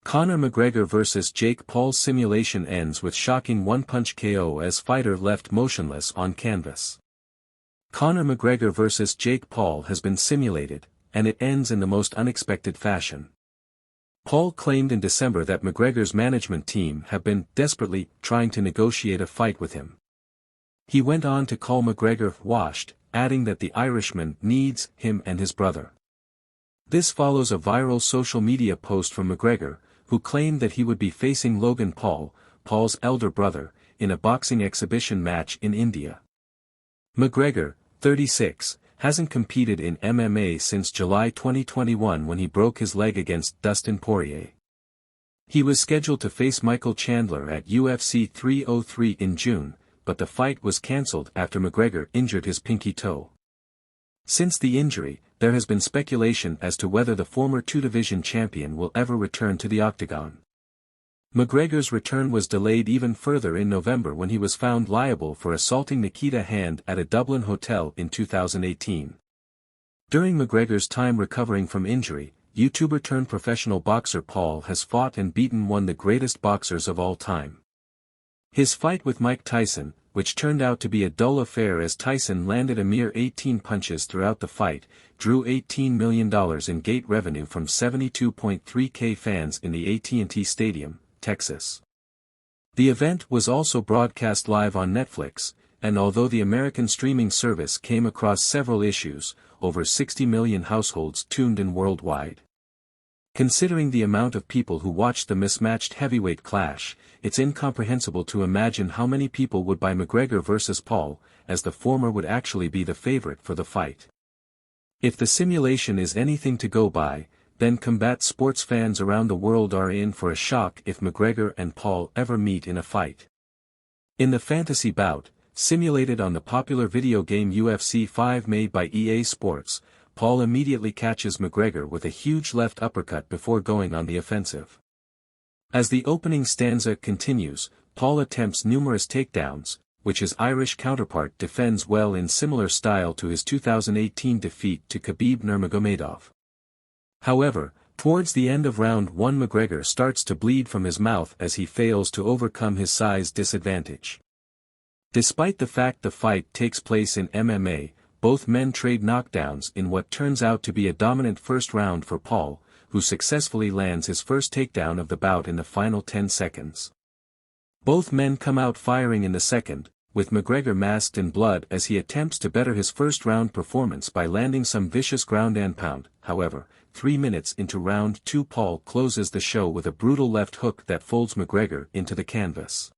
Conor McGregor vs Jake Paul simulation ends with shocking one-punch KO as fighter left motionless on canvas. Conor McGregor vs Jake Paul has been simulated, and it ends in the most unexpected fashion. Paul claimed in December that McGregor's management team have been desperately trying to negotiate a fight with him. He went on to call McGregor washed, adding that the Irishman needs him and his brother. This follows a viral social media post from McGregor, who claimed that he would be facing Logan Paul, Paul's elder brother, in a boxing exhibition match in India. McGregor, 36, hasn't competed in MMA since July 2021 when he broke his leg against Dustin Poirier. He was scheduled to face Michael Chandler at UFC 303 in June, but the fight was cancelled after McGregor injured his pinky toe. Since the injury, there has been speculation as to whether the former two-division champion will ever return to the octagon. McGregor's return was delayed even further in November when he was found liable for assaulting Nikita Hand at a Dublin hotel in 2018. During McGregor's time recovering from injury, YouTuber-turned-professional boxer Paul has fought and beaten one of the greatest boxers of all time. His fight with Mike Tyson, which turned out to be a dull affair as Tyson landed a mere 18 punches throughout the fight, drew $18 million in gate revenue from 72.3K fans in the AT&T Stadium, Texas. The event was also broadcast live on Netflix, and although the American streaming service came across several issues, over 60 million households tuned in worldwide. Considering the amount of people who watched the mismatched heavyweight clash, it's incomprehensible to imagine how many people would buy McGregor vs Paul, as the former would actually be the favorite for the fight. If the simulation is anything to go by, then combat sports fans around the world are in for a shock if McGregor and Paul ever meet in a fight. In the fantasy bout, simulated on the popular video game UFC 5 made by EA Sports, Paul immediately catches McGregor with a huge left uppercut before going on the offensive. As the opening stanza continues, Paul attempts numerous takedowns, which his Irish counterpart defends well in similar style to his 2018 defeat to Khabib Nurmagomedov. However, towards the end of round 1 McGregor starts to bleed from his mouth as he fails to overcome his size disadvantage. Despite the fact the fight takes place in MMA, both men trade knockdowns in what turns out to be a dominant first round for Paul, who successfully lands his first takedown of the bout in the final 10 seconds. Both men come out firing in the second, with McGregor masked in blood as he attempts to better his first round performance by landing some vicious ground and pound. However, 3 minutes into round 2 Paul closes the show with a brutal left hook that folds McGregor into the canvas.